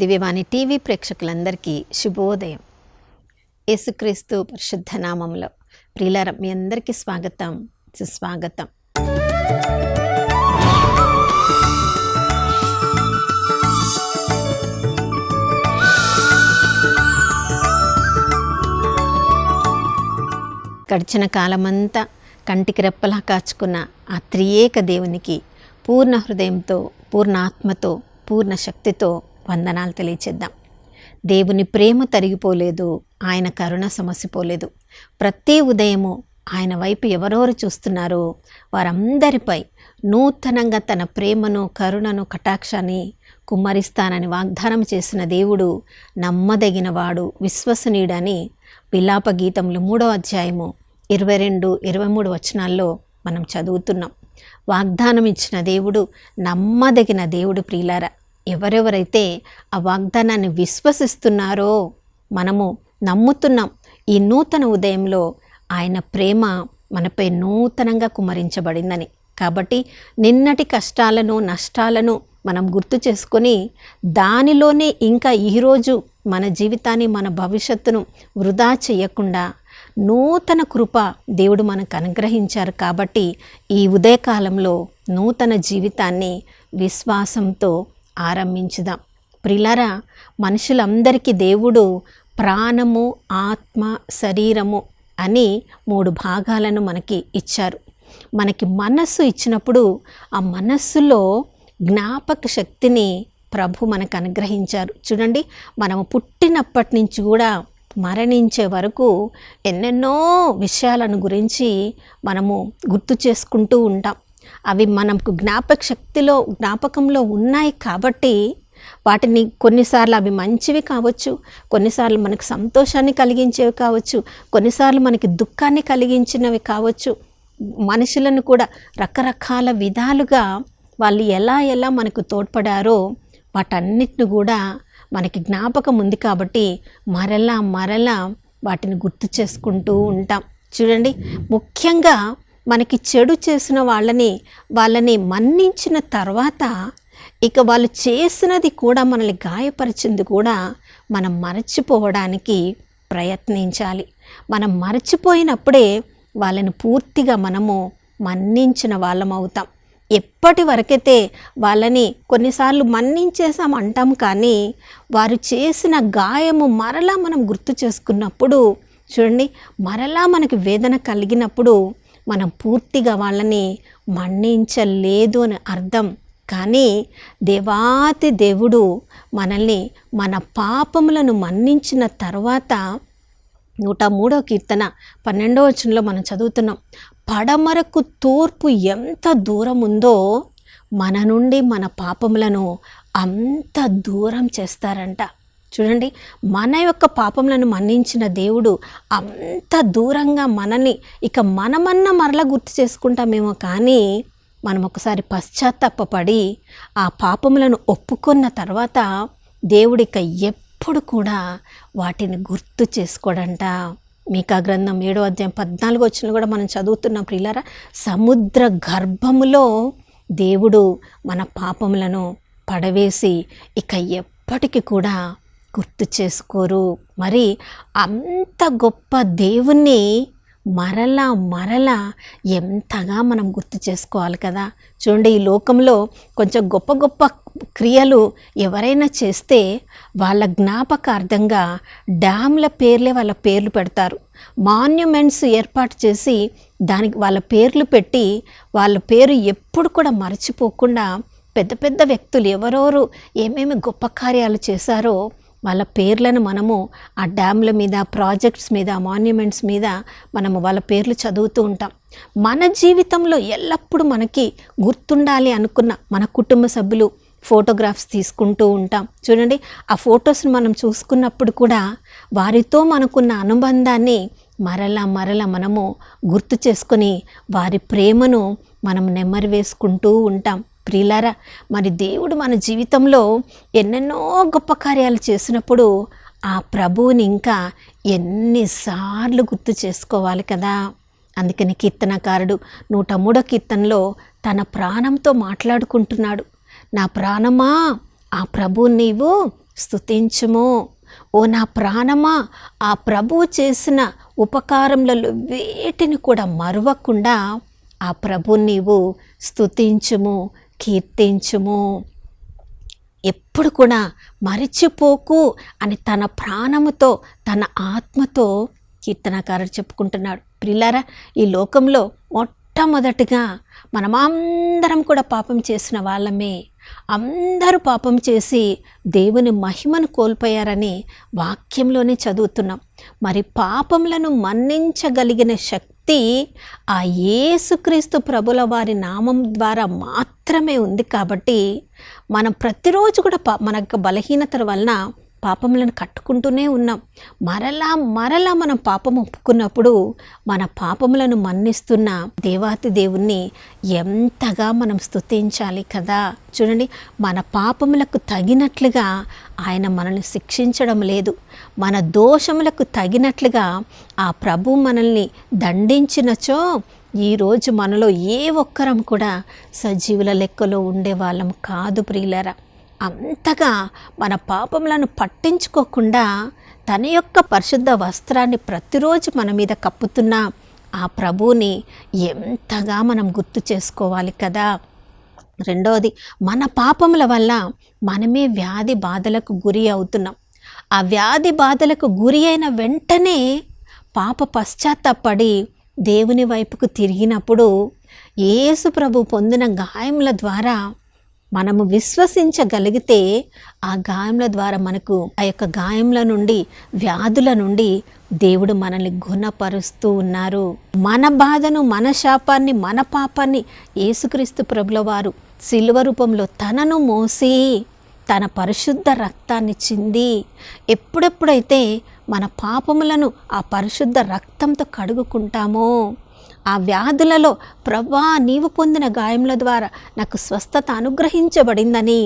దివ్యవాణి TV ప్రేక్షకులందరికీ శుభోదయం. యేసుక్రీస్తు పరిశుద్ధ నామంలో ప్రియులారా, మీ అందరికీ స్వాగతం, సుస్వాగతం. గడిచిన కాలమంతా కంటికి రెప్పలా కాచుకున్న ఆ త్రియేక దేవునికి పూర్ణ హృదయంతో, పూర్ణ ఆత్మతో, పూర్ణ శక్తితో వందనాలు తెలియచేద్దాం. దేవుని ప్రేమ తరిగిపోలేదు, ఆయన కరుణ సమసిపోలేదు. ప్రతి ఉదయము ఆయన వైపు ఎవరెవరు చూస్తున్నారో వారందరిపై నూతనంగా తన ప్రేమను, కరుణను, కటాక్షాన్ని కుమ్మరిస్తానని వాగ్దానం చేసిన దేవుడు నమ్మదగినవాడు, విశ్వసనీయుడని విలాప గీతములు 3వ అధ్యాయము 22-23 వచనాల్లో మనం చదువుతున్నాం. వాగ్దానం ఇచ్చిన దేవుడు నమ్మదగిన దేవుడు. ప్రియులారా, ఎవరెవరైతే ఆ వాగ్దానాన్ని విశ్వసిస్తున్నారో మనము నమ్ముతున్నాం. ఈ నూతన ఉదయంలో ఆయన ప్రేమ మనపై నూతనంగా కుమ్మరించబడిందని. కాబట్టి నిన్నటి కష్టాలను, నష్టాలను మనం గుర్తు చేసుకొని దానిలోనే ఇంకా ఈరోజు మన జీవితాన్ని, మన భవిష్యత్తును వృధా చేయకుండా నూతన కృప దేవుడు మనకు అనుగ్రహించారు. కాబట్టి ఈ ఉదయకాలంలో నూతన జీవితాన్ని విశ్వాసంతో ఆరంభించుదాం. ప్రియులారా, మనుషులందరికీ దేవుడు ప్రాణము, ఆత్మ, శరీరము అని 3 భాగాలను మనకి ఇచ్చారు. మనకి మనస్సు ఇచ్చినప్పుడు ఆ మనస్సులో జ్ఞాపక శక్తిని ప్రభు మనకు అనుగ్రహించారు. చూడండి, మనము పుట్టినప్పటి నుంచి కూడా మరణించే వరకు ఎన్నెన్నో విషయాలను గురించి మనము గుర్తు చేసుకుంటూ ఉంటాం. అవి మనకు జ్ఞాపకంలో ఉన్నాయి కాబట్టి వాటిని కొన్నిసార్లు అవి మంచివి కావచ్చు, కొన్నిసార్లు మనకు సంతోషాన్ని కలిగించేవి కావచ్చు, కొన్నిసార్లు మనకి దుఃఖాన్ని కలిగించినవి కావచ్చు. మనుషులను కూడా రకరకాల విధాలుగా వాళ్ళు ఎలా మనకు తోడ్పడారో వాటన్నిటిని కూడా మనకి జ్ఞాపకం ఉంది. కాబట్టి మరలా వాటిని గుర్తు చేసుకుంటూ ఉంటాం. చూడండి, ముఖ్యంగా మనకి చెడు చేసిన వాళ్ళని మన్నించిన తర్వాత ఇక వాళ్ళు చేసినది కూడా, మనల్ని గాయపరిచింది కూడా మనం మరచిపోవడానికి ప్రయత్నించాలి. మనం మరచిపోయినప్పుడే వాళ్ళని పూర్తిగా మనము మన్నించిన వాళ్ళం అవుతాం. ఎప్పటి వరకైతే వాళ్ళని కొన్నిసార్లు మన్నించేసాం అంటాం, కానీ వారు చేసిన గాయము మరలా మనం గుర్తు చేసుకున్నప్పుడు, చూడండి, మరలా మనకి వేదన కలిగినప్పుడు మనం పూర్తిగా వాళ్ళని మన్నించలేదు అని అర్థం. కానీ దేవాతి దేవుడు మనల్ని మన పాపములను మన్నించిన తర్వాత 103వ కీర్తన 12వ వచనంలో మనం చదువుతున్నాం, పడమరకు తూర్పు ఎంత దూరం ఉందో మన నుండి మన పాపములను అంత దూరం చేస్తారంట. చూడండి, మన యొక్క పాపములను మన్నించిన దేవుడు అంత దూరంగా మనల్ని ఇక మనమన్నా మరలా గుర్తు చేసుకుంటామేమో, కానీ మనం ఒకసారి పశ్చాత్తాపపడి ఆ పాపములను ఒప్పుకున్న తర్వాత దేవుడిక ఎప్పుడు కూడా వాటిని గుర్తు చేసుకోడంట. మీకా గ్రంథం 7వ అధ్యాయం 14వ వచనంలో కూడా మనం చదువుతున్నాం. ప్రియులారా, సముద్ర గర్భములో దేవుడు మన పాపములను పడవేసి ఇక ఎప్పటికీ కూడా గుర్తు చేసుకోరు. మరి అంత గొప్ప దేవుణ్ణి మరలా ఎంతగా మనం గుర్తు చేసుకోవాలి కదా. చూడండి, ఈ లోకంలో కొంచెం గొప్ప క్రియలు ఎవరైనా చేస్తే వాళ్ళ జ్ఞాపకార్థంగా డ్యామ్ల పేర్లే వాళ్ళ పేర్లు పెడతారు. మాన్యుమెంట్స్ ఏర్పాటు చేసి దానికి వాళ్ళ పేర్లు పెట్టి వాళ్ళ పేరు ఎప్పుడు కూడా మర్చిపోకుండా పెద్ద వ్యక్తులు ఎవరెవరు ఏమేమి గొప్ప కార్యాలు చేశారో వాళ్ళ పేర్లను మనము ఆ డ్యామ్ల మీద, ప్రాజెక్ట్స్ మీద, మాన్యుమెంట్స్ మీద మనము వాళ్ళ పేర్లు చదువుతూ ఉంటాం. మన జీవితంలో ఎల్లప్పుడూ మనకి గుర్తుండాలి అనుకున్న మన కుటుంబ సభ్యులు ఫోటోగ్రాఫ్స్ తీసుకుంటూ ఉంటాం. చూడండి, ఆ ఫొటోస్ని మనం చూసుకున్నప్పుడు కూడా వారితో మనకున్న అనుబంధాన్ని మరలా మనము గుర్తు చేసుకొని వారి ప్రేమను మనం నెమ్మరి వేసుకుంటూ ఉంటాం. ప్రియులారా, మరి దేవుడు మన జీవితంలో ఎన్నెన్నో గొప్ప కార్యాలు చేసినప్పుడు ఆ ప్రభువుని ఇంకా ఎన్నిసార్లు గుర్తు చేసుకోవాలి కదా. అందుకని కీర్తనకారుడు 103వ కీర్తనలో తన ప్రాణంతో మాట్లాడుకుంటున్నాడు. నా ప్రాణమా, ఆ ప్రభువుని నీవు స్తుతించుము. ఓ నా ప్రాణమా, ఆ ప్రభువు చేసిన ఉపకారములలో వేటిని కూడా మరువకుండా ఆ ప్రభుని నీవు స్తుతించుము, కీర్తించుము. ఎప్పుడు కూడా మరిచిపోకు అని తన ప్రాణముతో, తన ఆత్మతో కీర్తనకారుడు చెప్పుకుంటున్నాడు. ప్రియులారా, ఈ లోకంలో మొట్టమొదటిగా మనమందరం కూడా పాపం చేసిన వాళ్ళమే. అందరూ పాపం చేసి దేవుని మహిమను కోల్పోయారని వాక్యంలోనే చదువుతున్నాం. మరి పాపములను మన్నించగలిగిన శక్తి ఆ యేసుక్రీస్తు ప్రభుల వారి నామం ద్వారా మాత్రమే ఉంది. కాబట్టి మనం ప్రతిరోజు కూడా మన యొక్క బలహీనత వలన పాపములను కట్టుకుంటూనే ఉన్నాం. మరలా మనం పాపం ఒప్పుకున్నప్పుడు మన పాపములను మన్నిస్తున్న దేవాతి దేవుణ్ణి ఎంతగా మనం స్తుతించాలి కదా. చూడండి, మన పాపములకు తగినట్లుగా ఆయన మనల్ని శిక్షించడం లేదు. మన దోషములకు తగినట్లుగా ఆ ప్రభు మనల్ని దండించినచో ఈరోజు మనలో ఏ ఒక్కరం కూడా సజీవుల లెక్కలో ఉండేవాళ్ళం కాదు. ప్రియులారా, అంతగా మన పాపములను పట్టించుకోకుండా తన యొక్క పరిశుద్ధ వస్త్రాన్ని ప్రతిరోజు మన మీద కప్పుతున్న ఆ ప్రభువుని ఎంతగా మనం గుర్తు చేసుకోవాలి కదా. రెండవది, మన పాపముల వల్ల మనమే వ్యాధి బాధలకు గురి అవుతున్నాం. ఆ వ్యాధి బాధలకు గురి అయిన వెంటనే పాప పశ్చాత్తాపడి దేవుని వైపుకు తిరిగినప్పుడు యేసు ప్రభు పొందిన గాయముల ద్వారా మనము విశ్వసించగలిగితే ఆ గాయముల ద్వారా మనకు ఆ యొక్క గాయముల నుండి, వ్యాధుల నుండి దేవుడు మనల్ని గుణపరుస్తూ ఉన్నారు. మన బాధను, మన శాపాన్ని, మన పాపాన్ని యేసుక్రీస్తు ప్రభుల వారు శిలువ రూపంలో తనను మోసి తన పరిశుద్ధ రక్తాన్ని చింది ఎప్పుడెప్పుడైతే మన పాపములను ఆ పరిశుద్ధ రక్తంతో కడుగుకుంటామో, ఆ వ్యాధులలో ప్రభా నీవు పొందిన గాయముల ద్వారా నాకు స్వస్థత అనుగ్రహించబడిందని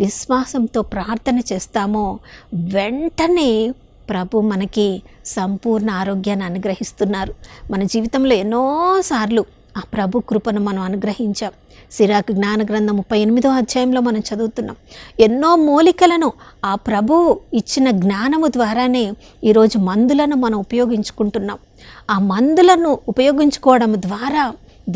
విశ్వాసంతో ప్రార్థన చేస్తామో వెంటనే ప్రభు మనకి సంపూర్ణ ఆరోగ్యాన్ని అనుగ్రహిస్తున్నారు. మన జీవితంలో ఎన్నోసార్లు ఆ ప్రభు కృపను మనం అనుగ్రహించాం. సిరాకు జ్ఞాన గ్రంథం 38వ అధ్యాయంలో మనం చదువుతున్నాం. ఎన్నో మూలికలను ఆ ప్రభువు ఇచ్చిన జ్ఞానము ద్వారానే ఈరోజు మందులను మనం ఉపయోగించుకుంటున్నాం. ఆ మందులను ఉపయోగించుకోవడం ద్వారా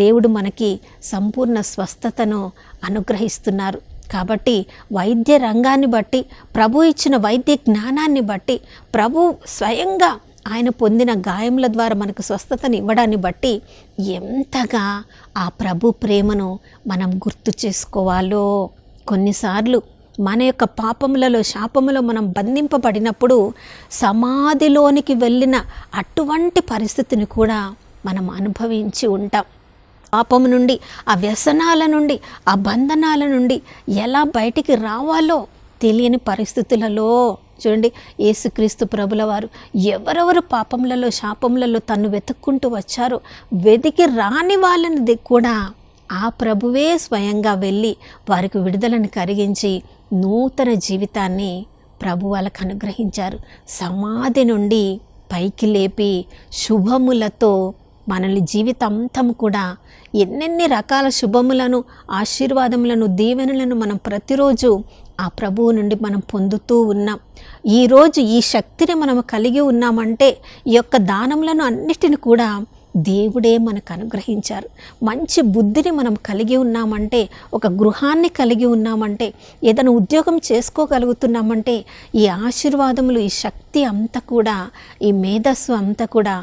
దేవుడు మనకి సంపూర్ణ స్వస్థతను అనుగ్రహిస్తున్నారు. కాబట్టి వైద్య రంగాన్ని బట్టి, ప్రభు ఇచ్చిన వైద్య జ్ఞానాన్ని బట్టి, ప్రభు స్వయంగా ఆయన పొందిన గాయముల ద్వారా మనకు స్వస్థతను ఇవ్వడాన్ని బట్టి ఎంతగా ఆ ప్రభు ప్రేమను మనం గుర్తు చేసుకోవాలో. కొన్నిసార్లు మన యొక్క పాపములలో, శాపములో మనం బంధింపబడినప్పుడు సమాధిలోనికి వెళ్ళిన అటువంటి పరిస్థితిని కూడా మనం అనుభవించి ఉంటాం. పాపము నుండి, ఆ వ్యసనాల నుండి, ఆ బంధనాల నుండి ఎలా బయటికి రావాలో తెలియని పరిస్థితులలో చూడండి, యేసుక్రీస్తు ప్రభుల వారు ఎవరెవరు పాపములలో, శాపములలో తను వెతుక్కుంటూ వచ్చారో వెతికి రాని వాళ్ళని కూడా ఆ ప్రభువే స్వయంగా వెళ్ళి వారికి విడుదలను కలిగించి నూతన జీవితాన్ని ప్రభు వాళ్ళకు అనుగ్రహించారు. సమాధి నుండి పైకి లేపి శుభములతో మనల్ని జీవితాంతం కూడా ఎన్నెన్ని రకాల శుభములను, ఆశీర్వాదములను, దీవెనలను మనం ప్రతిరోజు ఆ ప్రభువు నుండి మనం పొందుతూ ఉన్నాం. ఈరోజు ఈ శక్తిని మనం కలిగి ఉన్నామంటే ఈ యొక్క దానములను అన్నిటిని కూడా దేవుడే మనకు అనుగ్రహించారు. మంచి బుద్ధిని మనం కలిగి ఉన్నామంటే, ఒక గృహాన్ని కలిగి ఉన్నామంటే, ఏదైనా ఉద్యోగం చేసుకోగలుగుతున్నామంటే ఈ ఆశీర్వాదములు, ఈ శక్తి అంతా కూడా, ఈ మేధస్సు అంతా కూడా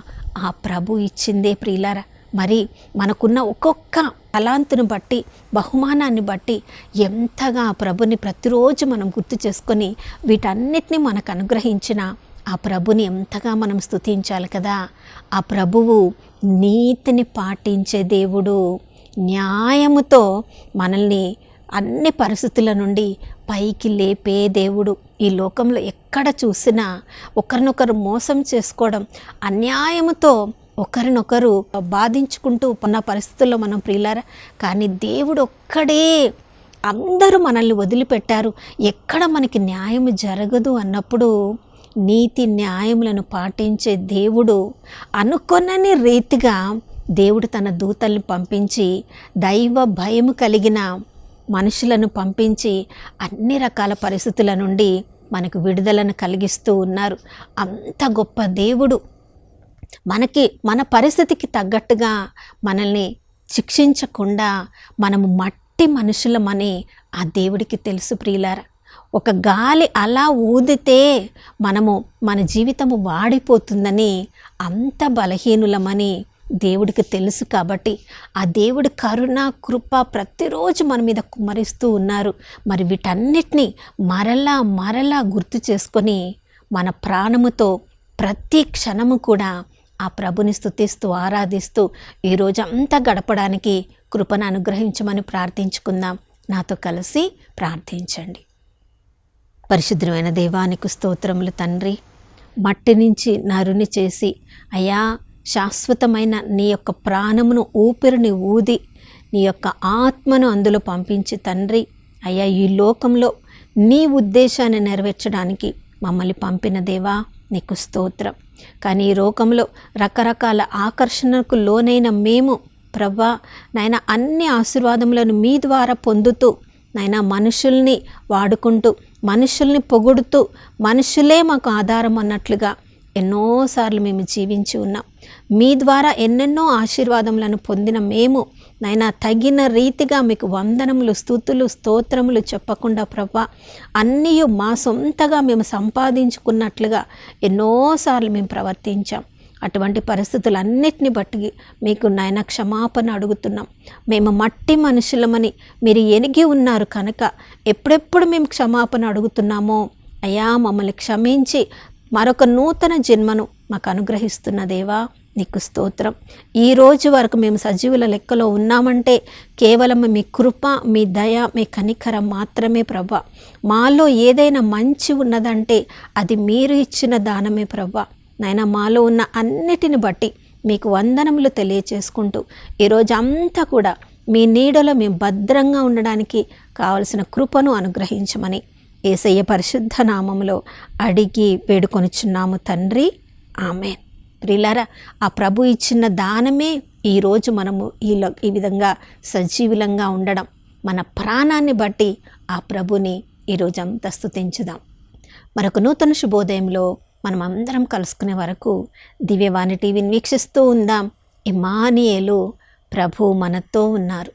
ఆ ప్రభు ఇచ్చిందే ప్రియులారా. మరి మనకున్న ఒక్కొక్క తలాంతును బట్టి, బహుమానాన్ని బట్టి ఎంతగా ఆ ప్రభుని ప్రతిరోజు మనం గుర్తు చేసుకొని వీటన్నిటినీ మనకు అనుగ్రహించిన ఆ ప్రభుని ఎంతగా మనం స్తుతించాలి కదా. ఆ ప్రభువు నీతిని పాటించే దేవుడు, న్యాయముతో మనల్ని అన్ని పరిస్థితుల నుండి పైకి లేపే దేవుడు. ఈ లోకంలో ఎక్కడ చూసినా ఒకరినొకరు మోసం చేసుకోవడం, అన్యాయముతో ఒకరినొకరు బాధించుకుంటూ ఉన్న పరిస్థితుల్లో మనం ప్రియులారా. కానీ దేవుడు ఒక్కడే అందరూ మనల్ని వదిలిపెట్టారు. ఎక్కడ మనకి న్యాయం జరగదు అన్నప్పుడు నీతి న్యాయములను పాటించే దేవుడు అనుకొనని రీతిగా దేవుడు తన దూతల్ని పంపించి, దైవ భయము కలిగిన మనుషులను పంపించి అన్ని రకాల పరిస్థితుల నుండి మనకు విడుదలను కలిగిస్తూ ఉన్నారు. అంత గొప్ప దేవుడు మన పరిస్థితికి తగ్గట్టుగా మనల్ని శిక్షించకుండా మనము మట్టి మనుషులమని ఆ దేవుడికి తెలుసు ప్రియులారా. ఒక గాలి అలా ఊదితే మన జీవితము వాడిపోతుందని, అంత బలహీనులమని దేవుడికి తెలుసు. కాబట్టి ఆ దేవుడి కరుణ కృప ప్రతిరోజు మన మీద కుమ్మరిస్తూ ఉన్నారు. మరి వీటన్నిటినీ మరలా గుర్తు చేసుకొని మన ప్రాణముతో ప్రతి క్షణము కూడా ఆ ప్రభుని స్తుతిస్తూ ఆరాధిస్తూ ఈరోజు అంతా గడపడానికి కృపను అనుగ్రహించమని ప్రార్థించుకుందాం. నాతో కలిసి ప్రార్థించండి. పరిశుద్ధమైన దేవానికి స్తోత్రములు తండ్రి. మట్టి నుంచి నరుని చేసి అయ్యా శాశ్వతమైన నీ యొక్క ప్రాణమును ఊపిరిని ఊది నీ యొక్క ఆత్మను అందులో పంపించి తండ్రి అయ్యా ఈ లోకంలో నీ ఉద్దేశాన్ని నెరవేర్చడానికి మమ్మల్ని పంపిన దేవా నీకు స్తోత్రం. కానీ ఈ లోకంలో రకరకాల ఆకర్షణకు లోనైన మేము ప్రభా నాయన అన్ని ఆశీర్వాదములను మీ ద్వారా పొందుతూ నాయన మనుషుల్ని వాడుకుంటూ మనుషుల్ని పొగుడుతూ మనుషులే మాకు ఆధారం అన్నట్లుగా ఎన్నోసార్లు మేము జీవించి ఉన్నాం. మీ ద్వారా ఎన్నెన్నో ఆశీర్వాదములను పొందిన మేము నైనా తగిన రీతిగా మీకు వందనములు స్తుతులు స్తోత్రములు చెప్పకుండా ప్రభా అన్నీ మా సొంతగా మేము సంపాదించుకున్నట్లుగా ఎన్నోసార్లు మేము ప్రవర్తించాం. అటువంటి పరిస్థితులన్నిటిని బట్టి మీకు నాయన క్షమాపణ అడుగుతున్నాం. మేము మట్టి మనుషులమని మీరు ఎనిగి ఉన్నారు కనుక ఎప్పుడెప్పుడు మేము క్షమాపణ అడుగుతున్నామో అయ్యా మమ్మల్ని క్షమించి మరొక నూతన జన్మను మాకు అనుగ్రహిస్తున్న దేవా నీకు స్తోత్రం. ఈ రోజు వరకు మేము సజీవుల లెక్కలో ఉన్నామంటే కేవలం మీ కృప మీ దయ మీ కనికరం మాత్రమే ప్రభా. మాలో ఏదైనా మంచి ఉన్నదంటే అది మీరు ఇచ్చిన దానమే ప్రభా. నాయన మాలో ఉన్న అన్నిటిని బట్టి మీకు వందనములు తెలియచేసుకుంటూ ఈరోజు అంతా కూడా మీ నీడలో మేము భద్రంగా ఉండడానికి కావలసిన కృపను అనుగ్రహించమని యేసయ్య పరిశుద్ధ నామములో అడిగి వేడుకొనుచున్నాము తండ్రి, ఆమేన్. ప్రియులారా, ఆ ప్రభు ఇచ్చిన దానమే ఈరోజు మనము ఈ విధంగా సజీవులంగా ఉండడం. మన ప్రాణాన్ని బట్టి ఆ ప్రభుని ఈరోజు అంతా స్తుతించుదాం. మరొక నూతన శుభోదయంలో మనం అందరం కలుసుకునే వరకు దివ్యవాణి టీవీని వీక్షిస్తూ ఉందాం. ఇమ్మానుయేలు, ప్రభు మనతో ఉన్నారు.